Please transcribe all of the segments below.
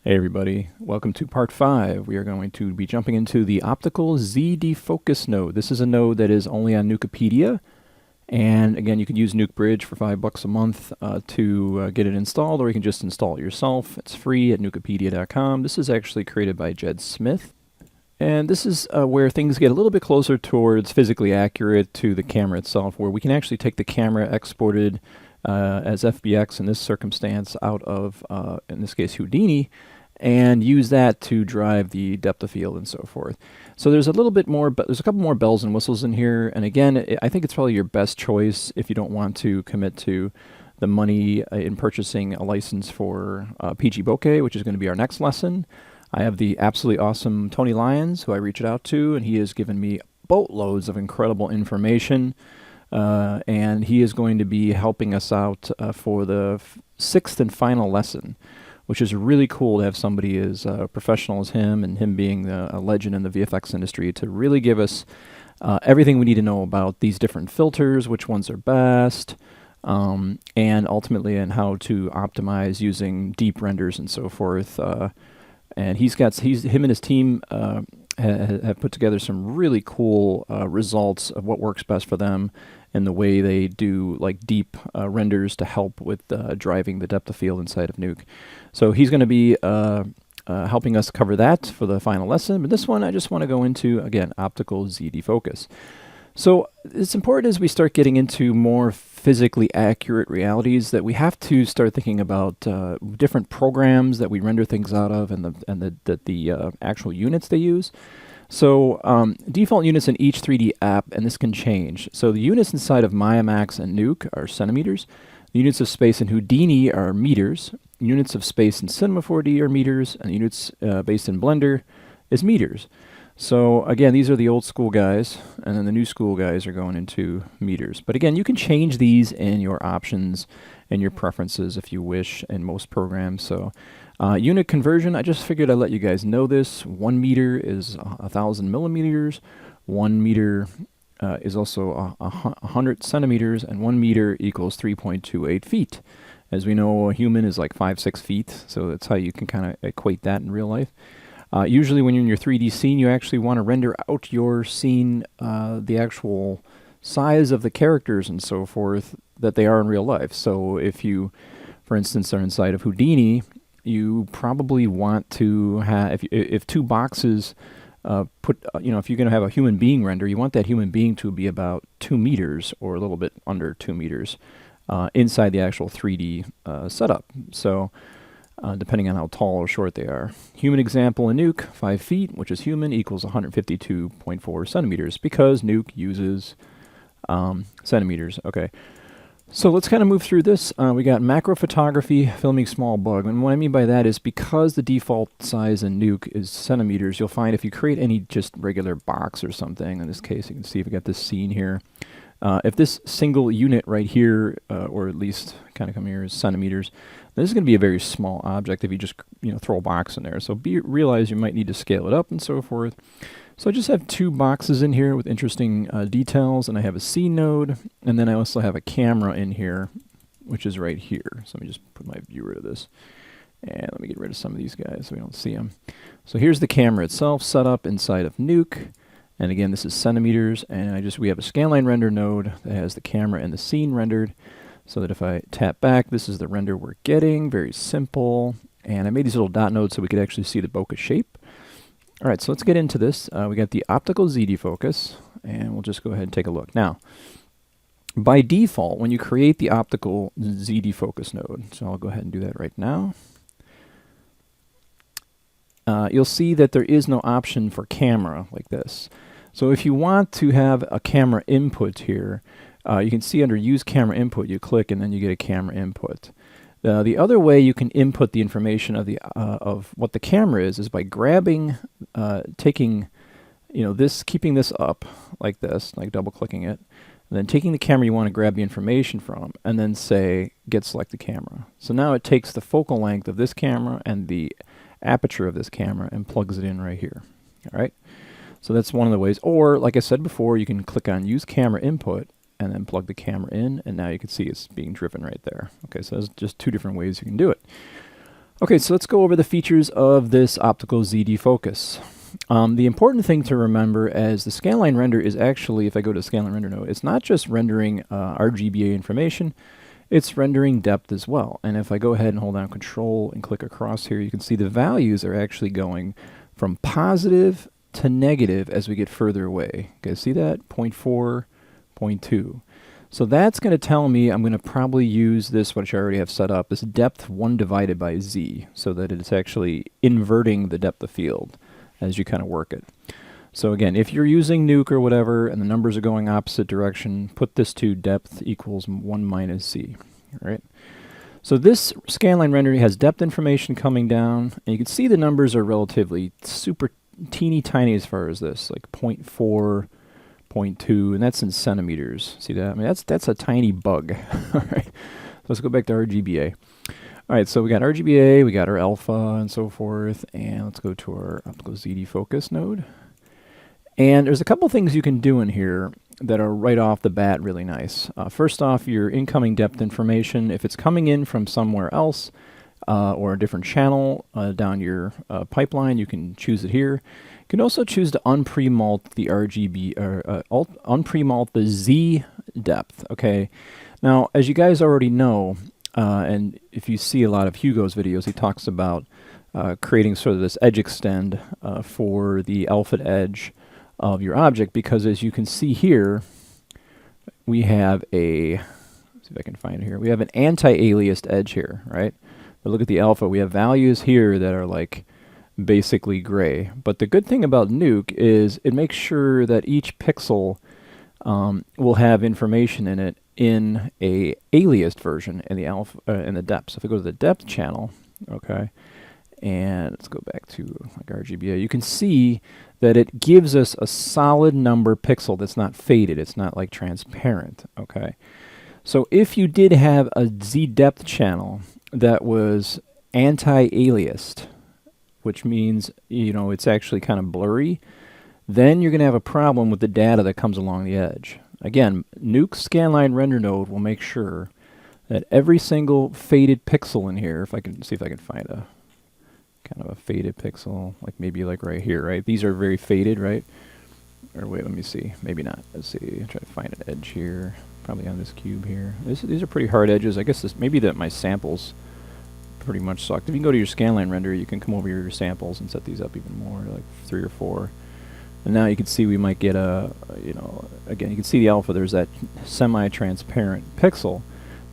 Hey everybody, welcome to part 5. We are going to be jumping into the Optical Zdefocus node. This is a node that is only on Nukepedia, and again you can use NukeBridge for $5 a month to get it installed, or you can just install it yourself. It's free at Nukepedia.com. This is actually created by Jed Smith, and this is where things get a little bit closer towards physically accurate to the camera itself, where we can actually take the camera exported as FBX in this circumstance out of, in this case, Houdini, and use that to drive the depth of field and so forth. So there's a little bit more, but there's a couple more bells and whistles in here. And again, I think it's probably your best choice if you don't want to commit to the money in purchasing a license for PgBokeh, which is going to be our next lesson. I have the absolutely awesome Tony Lyons, who I reached out to, and he has given me boatloads of incredible information. And he is going to be helping us out for the 6th and final lesson, which is really cool to have somebody as professional as him, and him being a legend in the VFX industry, to really give us everything we need to know about these different filters, which ones are best, and ultimately in how to optimize using deep renders and so forth. And him and his team have put together some really cool results of what works best for them, and the way they do like deep renders to help with driving the depth of field inside of Nuke. So he's going to be helping us cover that for the final lesson. But this one I just want to go into, again, Optical Zdefocus. So it's important as we start getting into more physically accurate realities that we have to start thinking about different programs that we render things out of, and the actual units they use. So default units in each 3D app, and this can change. So the units inside of Maya Max and Nuke are centimeters. The units of space in Houdini are meters. Units of space in Cinema 4D are meters, and units based in Blender is meters. So again, these are the old school guys, and then the new school guys are going into meters. But again, you can change these in your options and your preferences if you wish in most programs. So unit conversion, I just figured I'd let you guys know this. 1 meter is 1,000 millimeters. 1 meter is also 100 centimeters, and 1 meter equals 3.28 feet. As we know, a human is like 5-6 feet, so that's how you can kind of equate that in real life. Usually when you're in your 3D scene, you actually want to render out your scene, the actual size of the characters and so forth that they are in real life. So if you, for instance, are inside of Houdini, you probably want to have, if two boxes if you're going to have a human being render, you want that human being to be about 2 meters or a little bit under 2 meters inside the actual 3D setup. So depending on how tall or short they are. Human example in Nuke, 5 feet, which is human, equals 152.4 centimeters, because Nuke uses centimeters. Okay. So let's kind of move through this. We got macro photography, filming small bug. And what I mean by that is, because the default size in Nuke is centimeters, you'll find if you create any just regular box or something, in this case you can see we got this scene here. If this single unit right here, or at least kind of come here, is centimeters, this is going to be a very small object if you just throw a box in there. So realize you might need to scale it up and so forth. So I just have 2 boxes in here with interesting details, and I have a scene node, and then I also have a camera in here, which is right here. So let me just put my viewer to this, and let me get rid of some of these guys so we don't see them. So here's the camera itself set up inside of Nuke, and again this is centimeters, and we have a scanline render node that has the camera and the scene rendered, so that if I tap back, this is the render we're getting. Very simple, and I made these little dot nodes so we could actually see the bokeh shape. All right, so let's get into this. We got the Optical Zdefocus, and we'll just go ahead and take a look. Now, by default, when you create the Optical Zdefocus node, so I'll go ahead and do that right now, you'll see that there is no option for camera like this. So if you want to have a camera input here, you can see under Use Camera Input, you click and then you get a camera input. The other way you can input the information of what the camera is by grabbing, taking, keeping this up like this, like double clicking it, and then taking the camera you want to grab the information from, and then say get select the camera. So now it takes the focal length of this camera and the aperture of this camera and plugs it in right here. All right. So that's one of the ways. Or like I said before, you can click on Use Camera Input and then plug the camera in, and now you can see it's being driven right there. Okay, so there's just 2 different ways you can do it. Okay, so let's go over the features of this Optical Zdefocus. The important thing to remember as the scanline render is actually, if I go to scanline render node, it's not just rendering RGBA information, it's rendering depth as well. And if I go ahead and hold down Control and click across here, you can see the values are actually going from positive to negative as we get further away. Okay, see that? 0.4, 0.2. So that's going to tell me I'm going to probably use this, which I already have set up, this depth 1 divided by z, so that it's actually inverting the depth of field as you kind of work it. So again, if you're using Nuke or whatever and the numbers are going opposite direction, put this to depth equals 1 minus z. All right. So this scanline rendering has depth information coming down, and you can see the numbers are relatively super teeny tiny as far as this, like 0.4, 0.2, and that's in centimeters. See that? I mean, that's a tiny bug. All right. So let's go back to RGBA. All right, so we got RGBA, we got our alpha and so forth, and let's go to our Optical Zdefocus node. And there's a couple things you can do in here that are right off the bat really nice. First off, your incoming depth information, if it's coming in from somewhere else or a different channel down your pipeline, you can choose it here. You can also choose to unpremult the RGB or unpremult the Z depth. Okay. Now, as you guys already know, and if you see a lot of Hugo's videos, he talks about creating sort of this edge extend for the alpha edge of your object, because as you can see here, we have a, let's see if I can find it here, we have an anti-aliased edge here, right? But look at the alpha, we have values here that are like basically gray. But the good thing about Nuke is it makes sure that each pixel will have information in it in a aliased version in the alpha in the depth. So if I go to the depth channel, okay, and let's go back to like RGBA, you can see that it gives us a solid number pixel that's not faded. It's not like transparent, okay? So if you did have a Z depth channel that was anti-aliased, which means, you know, it's actually kind of blurry, then you're going to have a problem with the data that comes along the edge. Again, Nuke scanline render node will make sure that every single faded pixel in here, if I can see if I can find a kind of a faded pixel, like maybe like right here, right? These are very faded, right? Or wait, let me see. Maybe not. Let's see. Try to find an edge here. Probably on this cube here. These are pretty hard edges. I guess this maybe that my samples pretty much sucked. If you can go to your scanline render, you can come over your samples and set these up even more, like 3 or 4. And now you can see we might get a, you know, again, you can see the alpha. There's that semi-transparent pixel.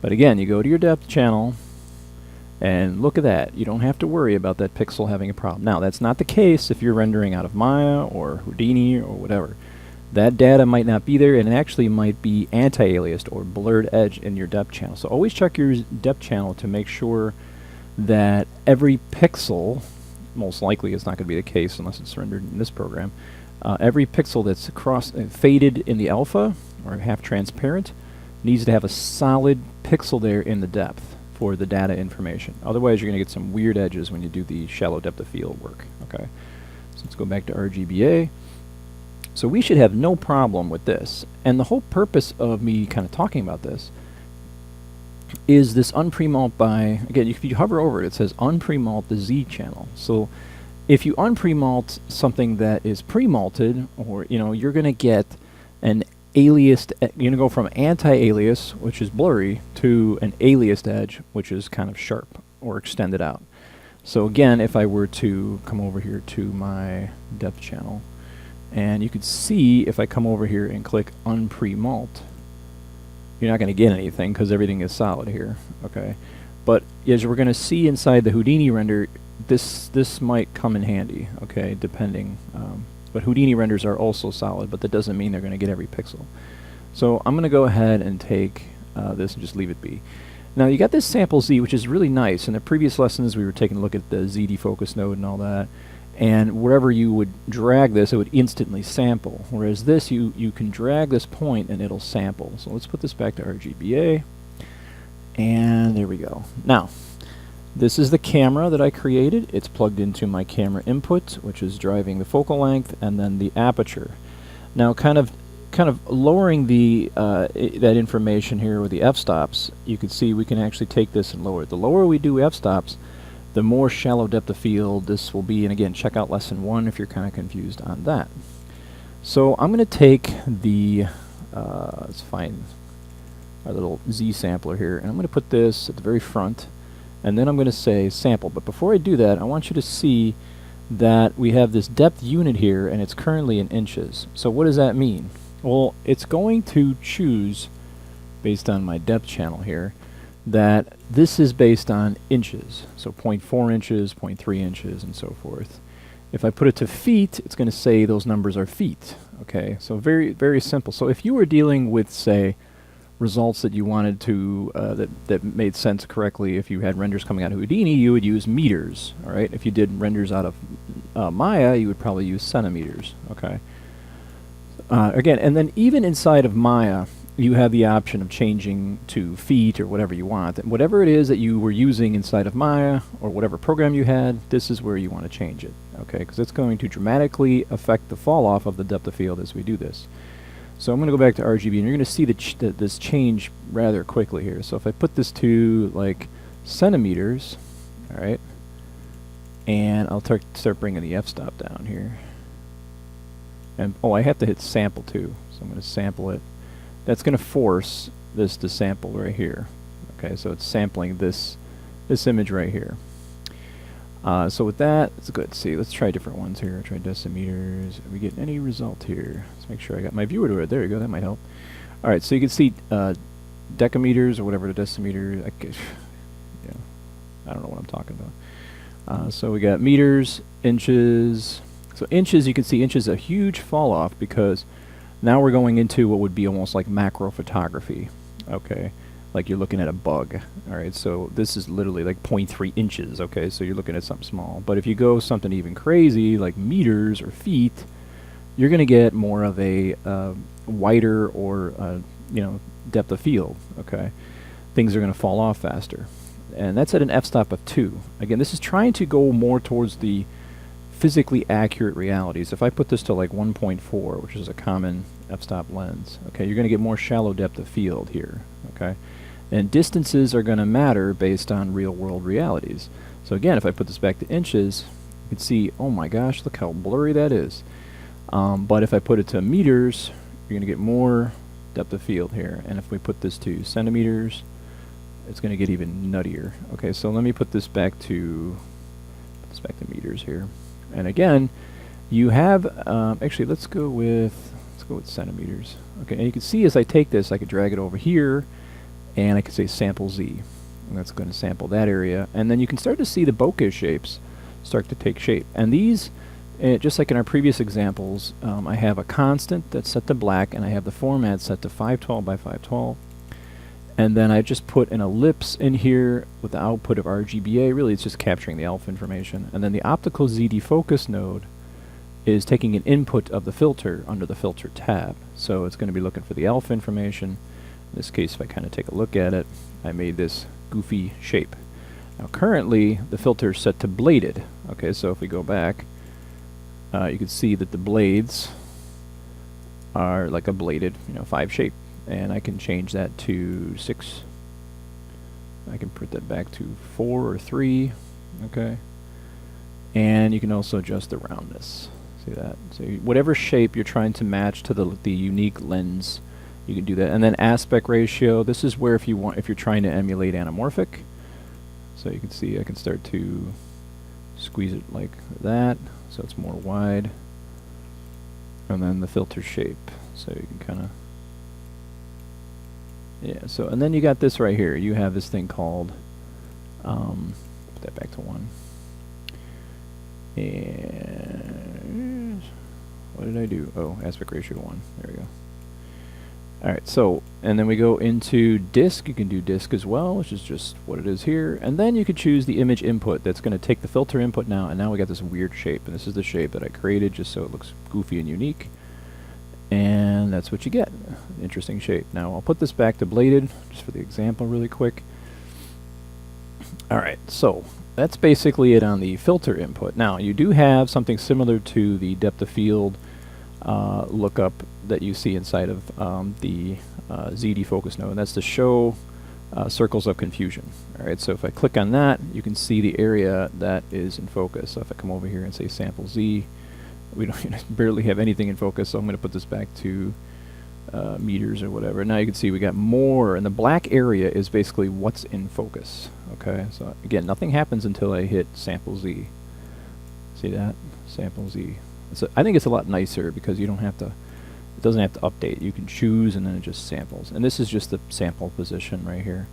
But again, you go to your depth channel, and look at that. You don't have to worry about that pixel having a problem. Now, that's not the case if you're rendering out of Maya or Houdini or whatever. That data might not be there, and it actually might be anti-aliased or blurred edge in your depth channel. So always check your depth channel to make sure that every pixel, most likely it's not going to be the case unless it's rendered in this program, every pixel that's faded in the alpha or half transparent needs to have a solid pixel there in the depth for the data information. Otherwise, you're going to get some weird edges when you do the shallow depth of field work. Okay, so let's go back to RGBA. So we should have no problem with this. And the whole purpose of me kind of talking about this is this unpremult by, again, if you hover over it, it says unpremult the Z channel. So if you unpremult something that is premalted, or, you know, you're going to get an aliased, you're going to go from anti-alias, which is blurry, to an aliased edge, which is kind of sharp or extended out. So again, if I were to come over here to my depth channel, and you could see if I come over here and click unpremult, you're not going to get anything because everything is solid here. Okay, but as we're going to see inside the Houdini render, this might come in handy. Okay, depending. But Houdini renders are also solid, but that doesn't mean they're going to get every pixel. So I'm going to go ahead and take this and just leave it be. Now you got this sample Z, which is really nice. In the previous lessons, we were taking a look at the Zdefocus node and all that. And wherever you would drag this, it would instantly sample. Whereas this, you can drag this point and it'll sample. So let's put this back to RGBA. And there we go. Now, this is the camera that I created. It's plugged into my camera input, which is driving the focal length, and then the aperture. Now, kind of lowering the that information here with the f-stops, you can see we can actually take this and lower it. The lower we do f-stops, the more shallow depth of field this will be. And again, check out lesson 1 if you're kind of confused on that. So I'm going to take the, let's find our little Z sampler here, and I'm going to put this at the very front, and then I'm going to say sample. But before I do that, I want you to see that we have this depth unit here, and it's currently in inches. So what does that mean? Well, it's going to choose, based on my depth channel here, that this is based on inches. So 0.4 inches, 0.3 inches, and so forth. If I put it to feet, it's going to say those numbers are feet. Okay, so very, very simple. So if you were dealing with, say, results that you wanted to, that made sense correctly, if you had renders coming out of Houdini, you would use meters. All right, if you did renders out of Maya, you would probably use centimeters. Okay. Again, and then even inside of Maya, you have the option of changing to feet or whatever you want. And whatever it is that you were using inside of Maya or whatever program you had, this is where you want to change it. Okay, because it's going to dramatically affect the fall off of the depth of field as we do this. So I'm going to go back to RGB, and you're going to see this change rather quickly here. So if I put this to like centimeters, all right, and I'll start bringing the f-stop down here. And oh, I have to hit sample too, so I'm going to sample it. That's going to force this to sample right here. Okay, so it's sampling this image right here. So with that, let's go ahead and see. Let's try different ones here. Try decimeters. Are we getting any result here? Let's make sure I got my viewer to it. There you go. That might help. All right, so you can see decameters or whatever the decimeter. Yeah, I don't know what I'm talking about. So we got meters, inches. So inches, you can see inches a huge fall off because now we're going into what would be almost like macro photography. Okay, like you're looking at a bug. All right, so this is literally like 0.3 inches. Okay, so you're looking at something small. But if you go something even crazy like meters or feet, you're going to get more of a wider or depth of field. Okay, things are going to fall off faster, and that's at an f-stop of 2. Again, this is trying to go more towards the physically accurate realities. If I put this to like 1.4, which is a common f-stop lens, okay, you're going to get more shallow depth of field here. Okay, and distances are going to matter based on real-world realities. So again, if I put this back to inches, you can see, oh my gosh, look how blurry that is. But if I put it to meters, you're going to get more depth of field here. And if we put this to centimeters, it's going to get even nuttier. Okay, so let me put this back to meters here. And again, you have actually let's go with centimeters. Okay, and you can see as I take this, I could drag it over here, and I could say sample Z, and that's going to sample that area. And then you can start to see the bokeh shapes start to take shape. And these, just like in our previous examples, I have a constant that's set to black, and I have the format set to 512 by 512. And then I just put an ellipse in here with the output of RGBA. Really, it's just capturing the alpha information. And then the Optical Zdefocus node is taking an input of the filter under the filter tab. So it's going to be looking for the alpha information. In this case, if I kind of take a look at it, I made this goofy shape. Now currently, the filter is set to bladed. Okay, so if we go back, you can see that the blades are like a bladed, 5 shape. And I can change that to 6. I can put that back to 4 or 3. Okay. And you can also adjust the roundness. See that? So whatever shape you're trying to match to the unique lens, you can do that. And then aspect ratio. This is where if you're trying to emulate anamorphic. So you can see I can start to squeeze it like that, so it's more wide. And then the filter shape. So you can kind of. Yeah, so, and then you got this right here. You have this thing called, put that back to 1. And what did I do? Oh, aspect ratio 1. There we go. Alright, so, and then we go into disk. You can do disk as well, which is just what it is here. And then you could choose the image input. That's going to take the filter input now, and now we got this weird shape. And this is the shape that I created just so it looks goofy and unique. And that's what you get. Interesting shape. Now I'll put this back to bladed just for the example really quick. Alright, so that's basically it on the filter input. Now you do have something similar to the depth of field lookup that you see inside of the Zdefocus node. And that's to show circles of confusion. All right, so if I click on that, you can see the area that is in focus. So if I come over here and say sample Z, we don't barely have anything in focus, so I'm going to put this back to meters or whatever. Now you can see we got more, and the black area is basically what's in focus. Okay, so again, nothing happens until I hit sample Z. See that? Sample Z. So I think it's a lot nicer because you don't have to, it doesn't have to update. You can choose and then it just samples. And this is just the sample position right here.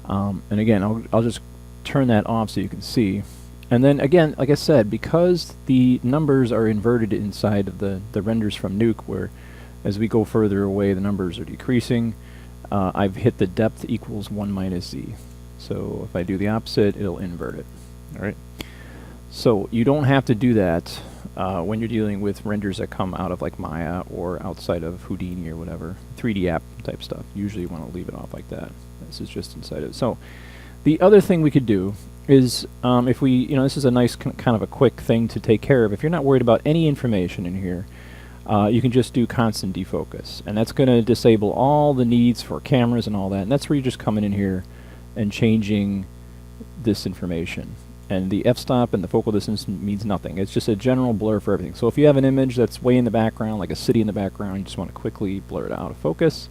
And again, I'll just turn that off so you can see. And then again, like I said, because the numbers are inverted inside of the renders from Nuke, where as we go further away the numbers are decreasing, I've hit the depth equals 1 minus Z. So if I do the opposite, it'll invert it. Alright. So you don't have to do that when you're dealing with renders that come out of like Maya or outside of Houdini or whatever, 3D app type stuff. Usually you want to leave it off like that. This is just inside of it. So the other thing we could do is if we, this is a nice kind of a quick thing to take care of. If you're not worried about any information in here, you can just do constant defocus. And that's going to disable all the needs for cameras and all that. And that's where you're just coming in here and changing this information. And the f-stop and the focal distance means nothing. It's just a general blur for everything. So if you have an image that's way in the background, like a city in the background, you just want to quickly blur it out of focus,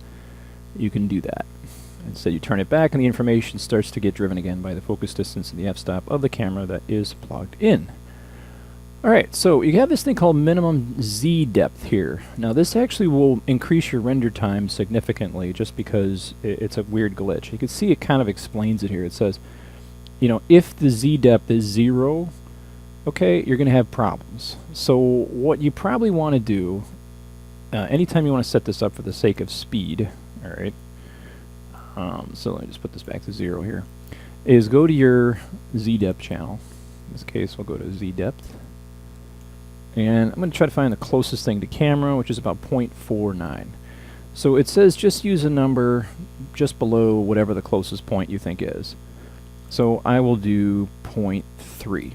you can do that. Instead you turn it back and the information starts to get driven again by the focus distance and the f-stop of the camera that is plugged in. Alright, so you have this thing called minimum Z depth here. Now this actually will increase your render time significantly just because it's a weird glitch. You can see it kind of explains it here. It says, if the Z depth is 0, okay, you're going to have problems. So what you probably want to do, anytime you want to set this up for the sake of speed, alright, so let me just put this back to 0 here, is go to your Z depth channel. In this case, we'll go to Z depth. And I'm going to try to find the closest thing to camera, which is about 0.49. So it says just use a number just below whatever the closest point you think is. So I will do 0.3.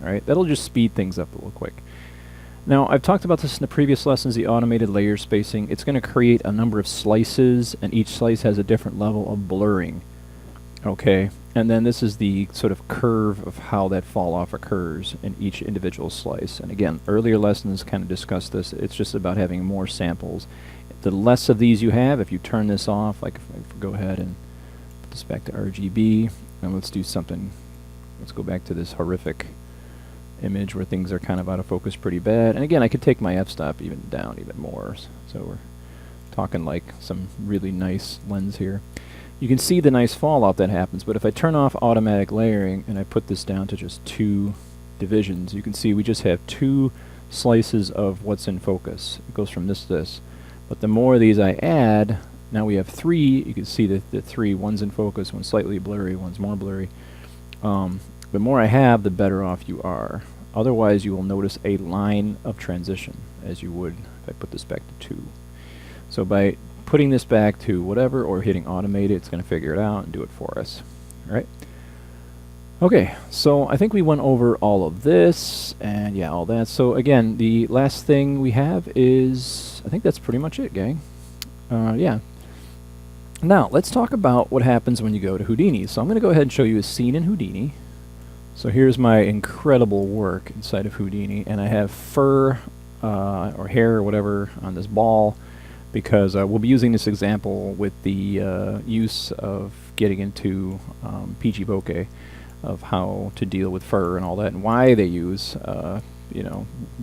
Alright, that'll just speed things up a little quick. Now, I've talked about this in the previous lessons, the automated layer spacing. It's going to create a number of slices, and each slice has a different level of blurring. Okay, and then this is the sort of curve of how that fall off occurs in each individual slice. And again, earlier lessons kind of discussed this. It's just about having more samples. The less of these you have, if you turn this off, like if I go ahead and put this back to RGB, and let's do something, let's go back to this horrific image where things are kind of out of focus pretty bad. And again, I could take my f-stop even down even more. So we're talking like some really nice lens here. You can see the nice fallout that happens, but if I turn off automatic layering and I put this down to just 2 divisions, you can see we just have 2 slices of what's in focus. It goes from this to this. But the more of these I add, now we have 3. You can see that the 3, one's in focus, one's slightly blurry, one's more blurry. The more I have, the better off you are. Otherwise, you will notice a line of transition, as you would if I put this back to 2. So by putting this back to whatever or hitting automate, it's going to figure it out and do it for us. All right. Okay, so I think we went over all of this and yeah, all that. So again, the last thing we have is, I think that's pretty much it, gang. Yeah. Now, let's talk about what happens when you go to Houdini. So I'm going to go ahead and show you a scene in Houdini. So here's my incredible work inside of Houdini, and I have fur or hair or whatever on this ball, because we'll be using this example with the use of getting into PgBokeh, of how to deal with fur and all that, and why they use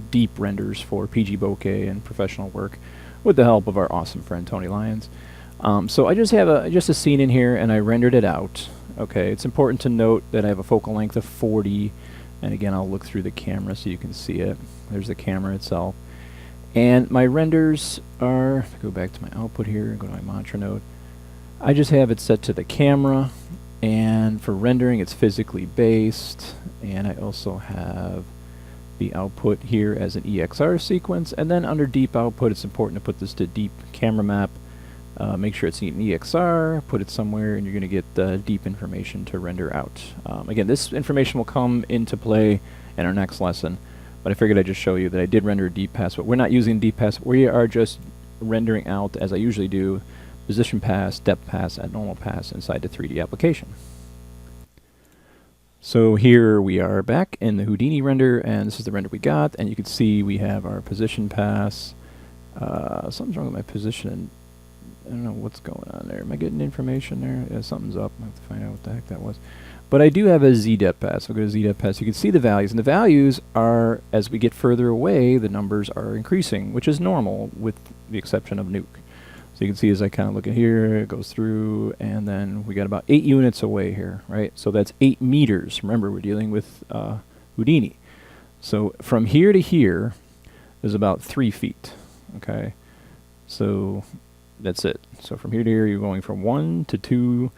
deep renders for PgBokeh and professional work with the help of our awesome friend Tony Lyons. So I just have a scene in here, and I rendered it out. Okay, it's important to note that I have a focal length of 40, and again I'll look through the camera so you can see it. There's the camera itself. And my renders are, if I go back to my output here and go to my mantra node, I just have it set to the camera, and for rendering it's physically based, and I also have the output here as an EXR sequence, and then under deep output it's important to put this to deep camera map. Make sure it's in EXR, put it somewhere, and you're going to get the deep information to render out. Again, this information will come into play in our next lesson, but I figured I'd just show you that I did render a deep pass, but we're not using deep pass. We are just rendering out, as I usually do, position pass, depth pass, and normal pass inside the 3D application. So here we are back in the Houdini render, and this is the render we got, and you can see we have our position pass. Something's wrong with my position. I don't know what's going on there. Am I getting information there? Yeah, something's up. I have to find out what the heck that was. But I do have a Z-depth pass. So go to Z-depth pass. You can see the values, and the values are, as we get further away, the numbers are increasing, which is normal with the exception of Nuke. So you can see as I kind of look at here, it goes through, and then we got about 8 units away here, right? So that's 8 meters. Remember, we're dealing with Houdini. So from here to here is about 3 feet, okay? So that's it. So from here to here, you're going from 1 to 2,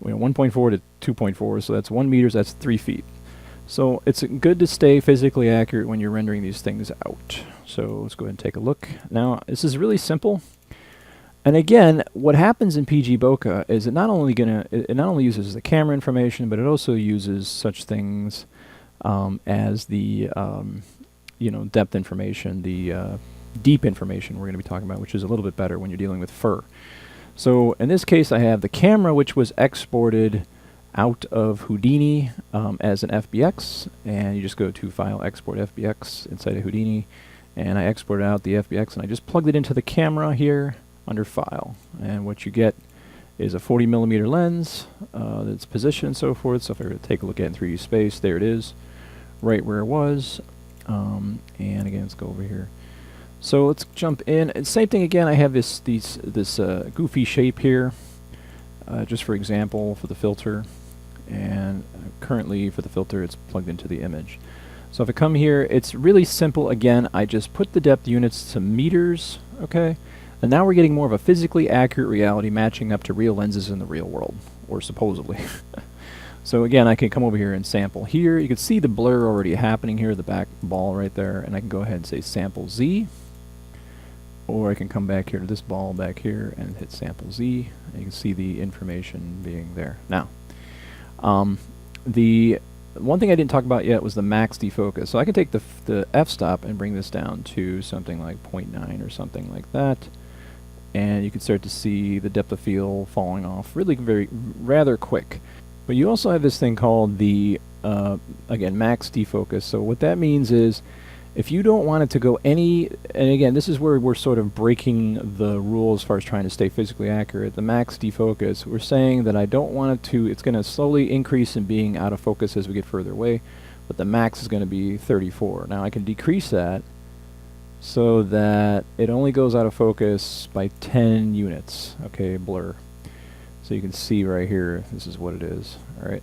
1.4 to 2.4, so that's 1 meters, that's 3 feet. So it's good to stay physically accurate when you're rendering these things out. So let's go ahead and take a look. Now, this is really simple. And again, what happens in PgBokeh is it not only uses the camera information, but it also uses such things as the depth information, the deep information we're going to be talking about, which is a little bit better when you're dealing with fur. So in this case, I have the camera, which was exported out of Houdini as an FBX, and you just go to File, Export FBX inside of Houdini, and I exported out the FBX, and I just plugged it into the camera here under File, and what you get is a 40mm lens, its position and so forth. So if I were to take a look at it in 3D space, there it is, right where it was. And again, let's go over here. So let's jump in. And same thing again. I have this goofy shape here, just for example, for the filter, and currently for the filter, it's plugged into the image. So if I come here, it's really simple. Again, I just put the depth units to meters, okay. And now we're getting more of a physically accurate reality matching up to real lenses in the real world, or supposedly. So again, I can come over here and sample here. You can see the blur already happening here, the back ball right there, and I can go ahead and say sample Z, or I can come back here to this ball back here and hit sample Z, and you can see the information being there. Now, the one thing I didn't talk about yet was the max defocus. So I can take the f-stop and bring this down to something like 0.9 or something like that. And you can start to see the depth of field falling off really rather quick. But you also have this thing called the, again, max defocus. So what that means is if you don't want it to go and again, this is where we're sort of breaking the rule as far as trying to stay physically accurate. The max defocus, we're saying that I don't want it to, it's going to slowly increase in being out of focus as we get further away, but the max is going to be 34. Now I can decrease that so that it only goes out of focus by 10 units, okay, blur. So you can see right here, this is what it is, alright.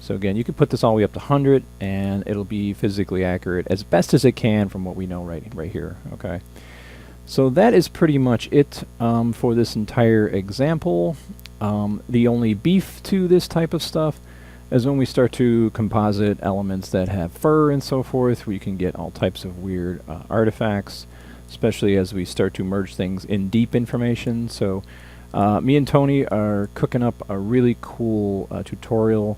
So again, you can put this all the way up to 100, and it'll be physically accurate as best as it can from what we know right here, okay. So that is pretty much it for this entire example. The only beef to this type of stuff is when we start to composite elements that have fur and so forth, where you can get all types of weird artifacts, especially as we start to merge things in deep information. So me and Tony are cooking up a really cool tutorial.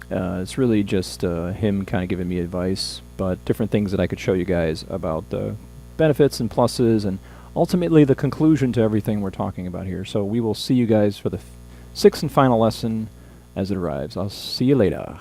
It's really just him kind of giving me advice, but different things that I could show you guys about the benefits and pluses, and ultimately the conclusion to everything we're talking about here. So we will see you guys for the 6th and final lesson as it arrives. I'll see you later.